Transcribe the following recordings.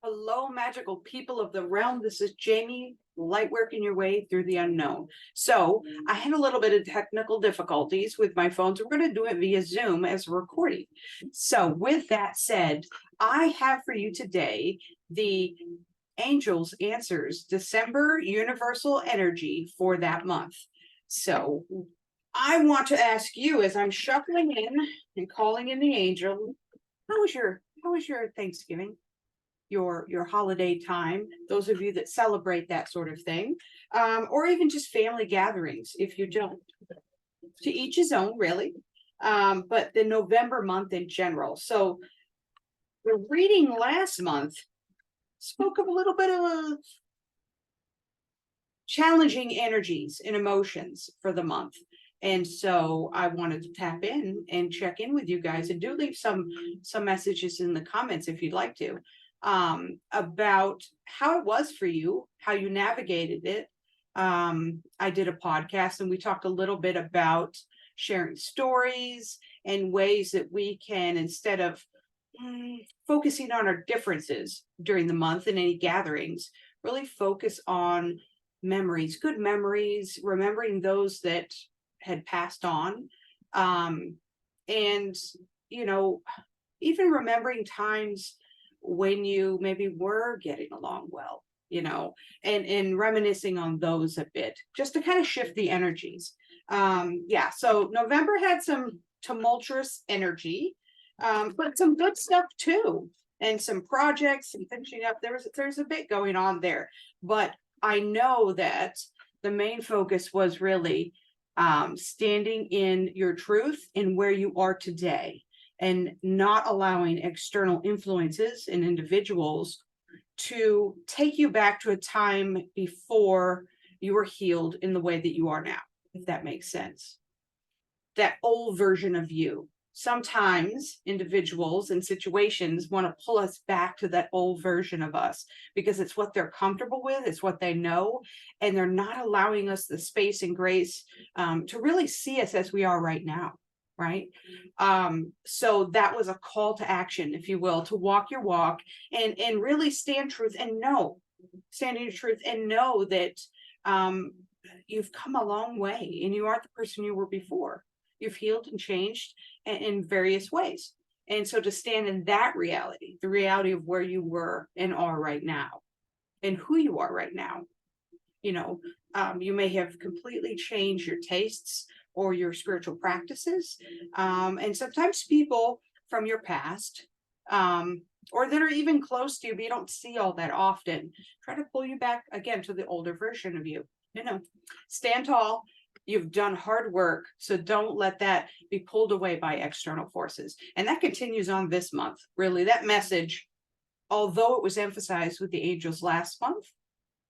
Hello, magical people of the realm. This is Jamie, light working your way through the unknown. So I had a little bit of technical difficulties with my phone, so we're going to do it via Zoom as a recording. So with that said, I have for you today the Angels Answers December Universal Energy for that month. So I want to ask you, as I'm shuffling in and calling in the angel, how was your Thanksgiving? Your holiday time, those of you that celebrate that sort of thing, or even just family gatherings if you don't. To each his own, really. But the November month in general. So the reading last month spoke of a little bit of challenging energies and emotions for the month. And so I wanted to tap in and check in with you guys, and do leave some messages in the comments if you'd like to, about how it was for you, how you navigated it. I did a podcast and we talked a little bit about sharing stories and ways that we can, instead of focusing on our differences during the month in any gatherings, really focus on memories, good memories, remembering those that had passed on. And, even remembering times when you maybe were getting along well, and reminiscing on those a bit, just to kind of shift the energies. So November had some tumultuous energy, but some good stuff too, and some projects and finishing up. There's a bit going on there, but I know that the main focus was really standing in your truth and where you are today, and not allowing external influences and individuals to take you back to a time before you were healed in the way that you are now, if that makes sense. That old version of you. Sometimes individuals and situations want to pull us back to that old version of us because it's what they're comfortable with, it's what they know, and they're not allowing us the space and grace to really see us as we are right now. Right. So that was a call to action, if you will, to walk your walk and really stand in your truth and know that you've come a long way and you aren't the person you were before. You've healed and changed in various ways. And so to stand in that reality, the reality of where you were and are right now and who you are right now, you may have completely changed your tastes or your spiritual practices. And sometimes people from your past, or that are even close to you, but you don't see all that often, try to pull you back again to the older version of you. Stand tall. You've done hard work, so don't let that be pulled away by external forces. And that continues on this month. Really, that message, although it was emphasized with the angels last month,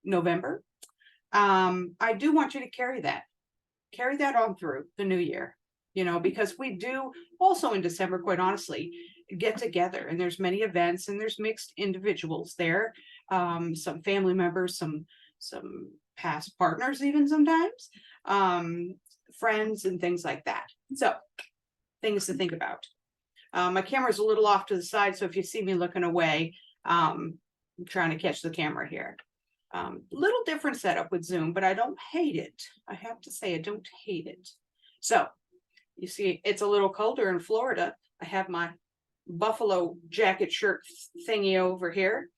November, I do want you to carry that on through the new year, because we do also in December, quite honestly, get together, and there's many events and there's mixed individuals there, some family members, some past partners, even sometimes, friends and things like that. So things to think about. My camera's a little off to the side, so if you see me looking away, I'm trying to catch the camera here. Little different setup with Zoom, but I don't hate it. I have to say, I don't hate it. So you see, it's a little colder in Florida. I have my buffalo jacket shirt thingy over here.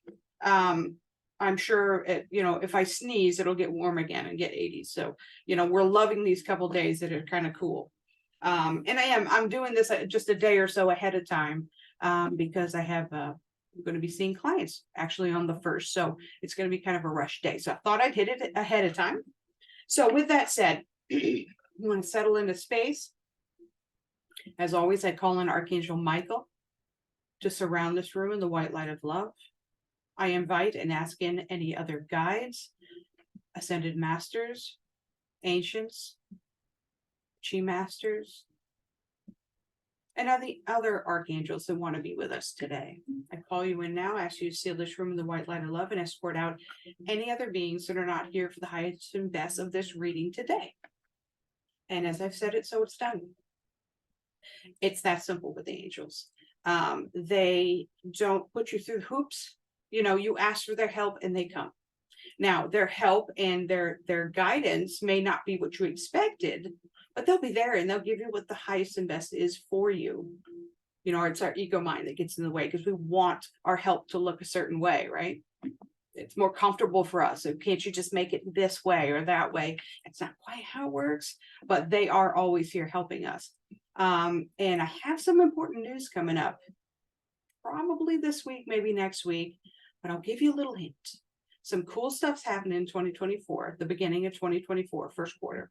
I'm sure if I sneeze, it'll get warm again and get 80s. So, we're loving these couple days that are kind of cool. And I'm doing this just a day or so ahead of time, because I'm going to be seeing clients actually on the 1st. So it's going to be kind of a rush day. So I thought I'd hit it ahead of time. So with that said, you want to settle into space. As always, I call in Archangel Michael to surround this room in the white light of love. I invite and ask in any other guides, ascended masters, ancients, chi masters, and other archangels that want to be with us today. I call you in now, ask you to seal this room in the white light of love, and escort out any other beings that are not here for the highest and best of this reading today. And as I've said it, so it's done. It's that simple with the angels. They don't put you through hoops. you ask for their help and they come. Now, their help and their guidance may not be what you expected, but they'll be there and they'll give you what the highest and best is for you. It's our ego mind that gets in the way because we want our help to look a certain way, right? It's more comfortable for us. So can't you just make it this way or that way? It's not quite how it works, but they are always here helping us. And I have some important news coming up, probably this week, maybe next week, but I'll give you a little hint. Some cool stuff's happening in 2024, the beginning of 2024, first quarter.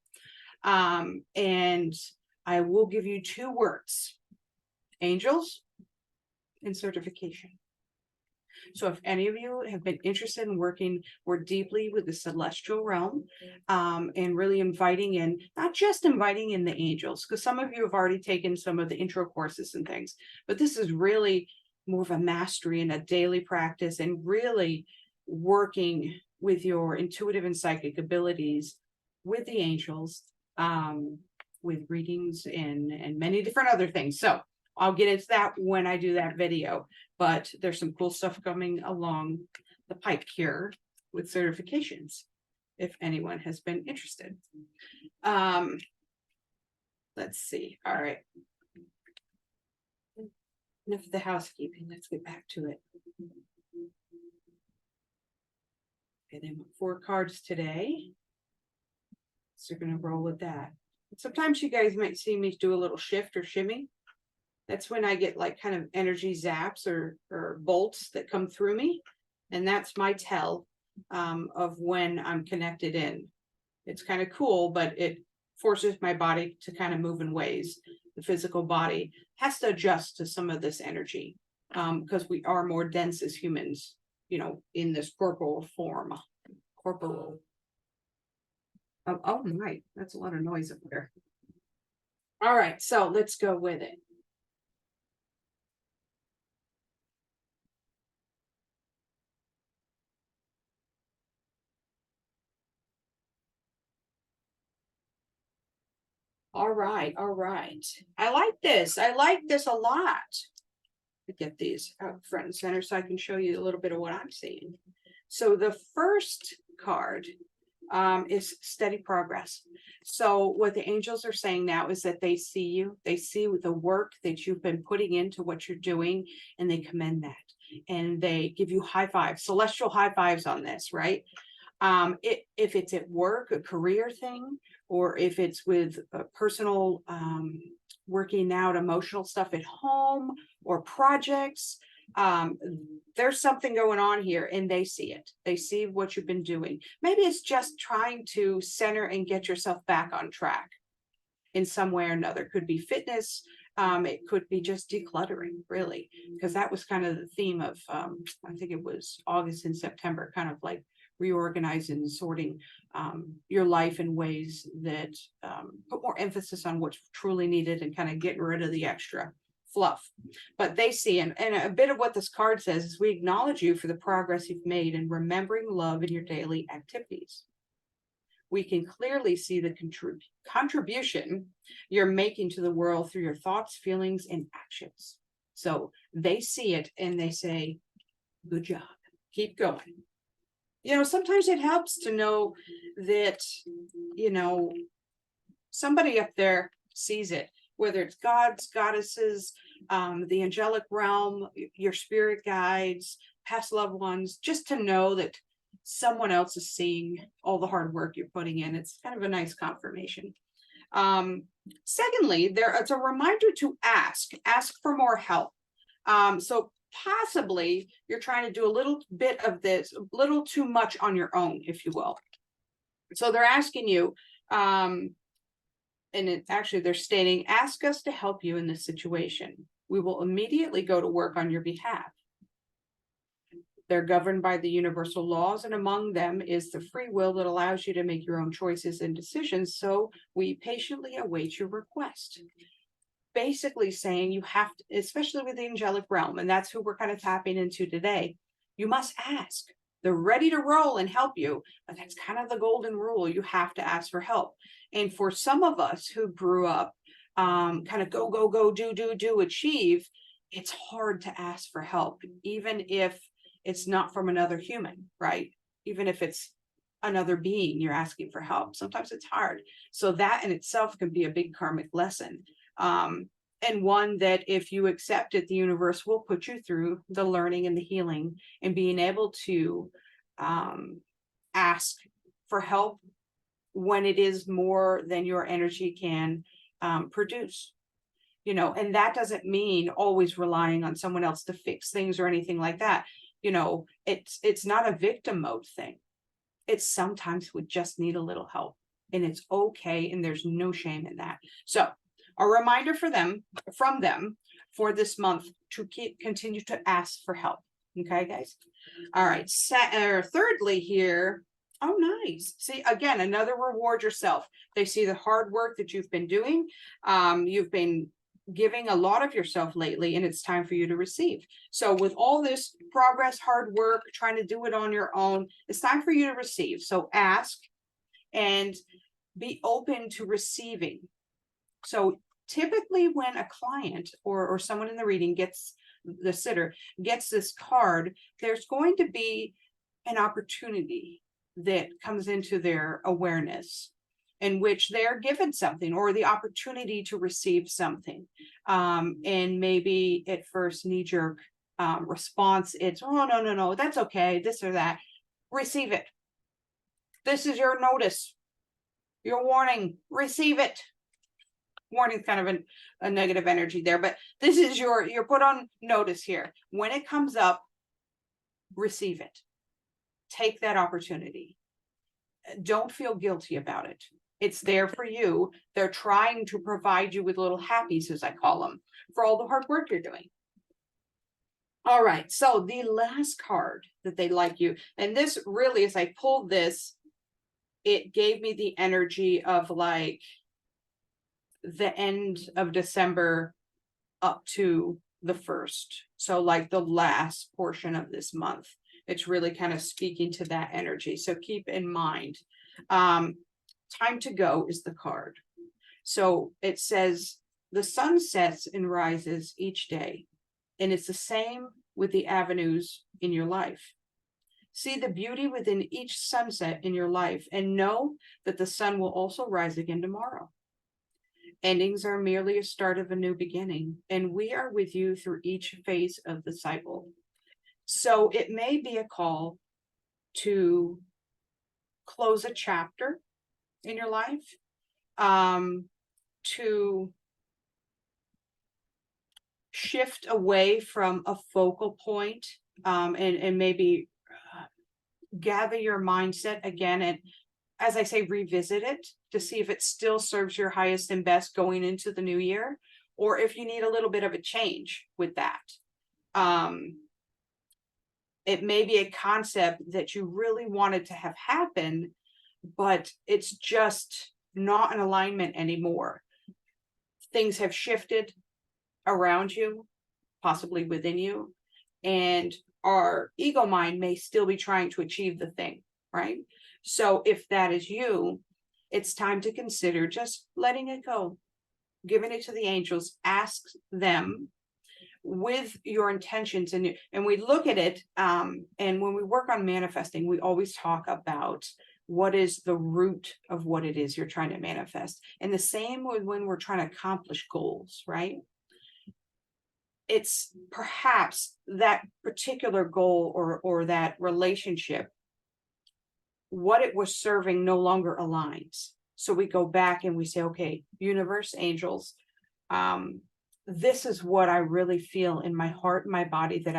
And I will give you 2 words: angels and certification. So if any of you have been interested in working more deeply with the celestial realm, and really inviting in, not just inviting in the angels, because some of you have already taken some of the intro courses and things, but this is really more of a mastery and a daily practice, and really working with your intuitive and psychic abilities with the angels, with readings and many different other things. So I'll get into that when I do that video, but there's some cool stuff coming along the pipe here with certifications, if anyone has been interested. Let's see. All right. Enough of the housekeeping. Let's get back to it. Okay, they want 4 cards today. So we're going to roll with that. Sometimes you guys might see me do a little shift or shimmy. That's when I get like kind of energy zaps or bolts that come through me. And that's my tell of when I'm connected in. It's kind of cool, but it forces my body to kind of move in ways. The physical body has to adjust to some of this energy because we are more dense as humans, in this corporal form. Corporal. Oh my, that's a lot of noise up there. All right, so let's go with it. All right. I like this. I like this a lot. Get these out front and center so I can show you a little bit of what I'm seeing. So the first card is steady progress. So what the angels are saying now is that they see you. They see the work that you've been putting into what you're doing, and they commend that. And they give you high fives, celestial high fives on this, right? If it's at work, a career thing, or if it's with a personal working out emotional stuff at home or projects, there's something going on here, and they see it. They see what you've been doing. Maybe it's just trying to center and get yourself back on track in some way or another. It could be fitness. It could be just decluttering, really, because that was kind of the theme of, I think it was August and September, kind of like reorganizing and sorting your life in ways that put more emphasis on what's truly needed and kind of getting rid of the extra fluff. But they see, and a bit of what this card says is, we acknowledge you for the progress you've made in remembering love in your daily activities. We can clearly see the contribution you're making to the world through your thoughts, feelings, and actions. So they see it and they say, good job, keep going. Sometimes it helps to know that, somebody up there sees it, whether it's gods, goddesses, the angelic realm, your spirit guides, past loved ones, just to know that someone else is seeing all the hard work you're putting in. It's kind of a nice confirmation. Secondly, it's a reminder to ask for more help. So possibly you're trying to do a little bit of this, a little too much on your own, if you will. So they're asking you, and they're stating, ask us to help you in this situation. We will immediately go to work on your behalf. They're governed by the universal laws, and among them is the free will that allows you to make your own choices and decisions. So we patiently await your request. Basically saying you have to, especially with the angelic realm, and that's who we're kind of tapping into today, you must ask. They're ready to roll and help you, but that's kind of the golden rule. You have to ask for help. And for some of us who grew up kind of go, do, achieve, it's hard to ask for help, even if it's not from another human, right? Even if it's another being, you're asking for help. Sometimes it's hard. So that in itself can be a big karmic lesson. And one that if you accept it, the universe will put you through the learning and the healing and being able to ask for help when it is more than your energy can produce. You know, and that doesn't mean always relying on someone else to fix things or anything like that. You know, it's not a victim mode thing. It's sometimes we just need a little help, and it's okay, and there's no shame in that. So a reminder from them for this month to continue to ask for help. Okay, guys. All right. Thirdly here. Oh, nice. See, again, another reward yourself. They see the hard work that you've been doing. You've been giving a lot of yourself lately, and it's time for you to receive. So with all this progress, hard work, trying to do it on your own, it's time for you to receive. So ask and be open to receiving. So typically when a client or someone in the reading gets, the sitter gets this card, there's going to be an opportunity that comes into their awareness in which they're given something or the opportunity to receive something. And maybe at first knee-jerk response, it's, oh, no, that's okay, this or that. Receive it. This is your notice, your warning, receive it. Warning is kind of a negative energy there, but this is you're put on notice here. When it comes up, receive it. Take that opportunity. Don't feel guilty about it. It's there for you. They're trying to provide you with little happies, as I call them, for all the hard work you're doing. All right, so the last card that they like you, and this really, as I pulled this, it gave me the energy of like the end of December up to the 1st. So like the last portion of this month. It's really kind of speaking to that energy. So keep in mind, time to go is the card. So it says the sun sets and rises each day, and it's the same with the avenues in your life. See the beauty within each sunset in your life and know that the sun will also rise again tomorrow. Endings are merely a start of a new beginning, and we are with you through each phase of the cycle. So it may be a call to close a chapter in your life, to shift away from a focal point, and maybe gather your mindset again, and as I say, revisit it to see if it still serves your highest and best going into the new year, or if you need a little bit of a change with that. It may be a concept that you really wanted to have happen, but it's just not in alignment anymore. Things have shifted around you, possibly within you, and our ego mind may still be trying to achieve the thing, right? So if that is you, it's time to consider just letting it go, giving it to the angels, ask them with your intentions, and we look at it, and when we work on manifesting, we always talk about what is the root of what it is you're trying to manifest. And the same with when we're trying to accomplish goals, right? It's perhaps that particular goal or that relationship, what it was serving no longer aligns. So we go back and we say, okay, universe, angels, this is what I really feel in my heart and my body that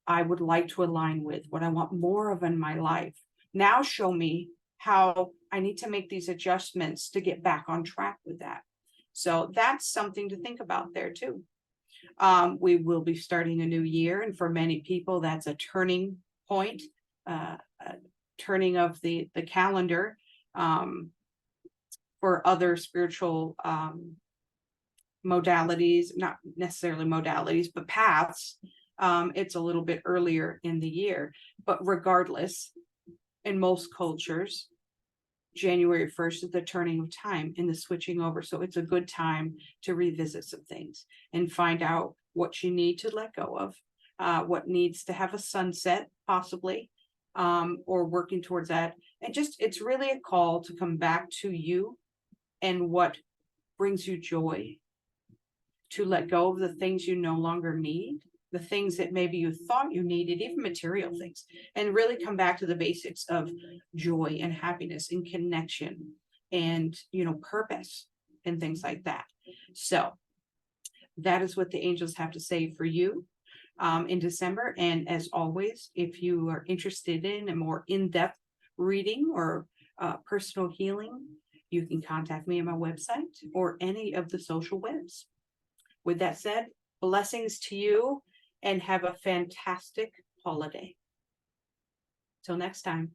I would like to align with, what I want more of in my life. Now show me how I need to make these adjustments to get back on track with that. So that's something to think about there too. We will be starting a new year, and for many people, that's a turning point, a turning of the calendar. For other spiritual modalities, not necessarily modalities, but paths, it's a little bit earlier in the year. But regardless, in most cultures, January 1st is the turning of time and the switching over. So it's a good time to revisit some things and find out what you need to let go of, what needs to have a sunset, possibly, or working towards that. And just, it's really a call to come back to you and what brings you joy, to let go of the things you no longer need, the things that maybe you thought you needed, even material things, and really come back to the basics of joy and happiness and connection and, purpose and things like that. So that is what the angels have to say for you in December. And as always, if you are interested in a more in-depth reading or personal healing, you can contact me on my website or any of the social webs. With that said, blessings to you and have a fantastic holiday. Till next time.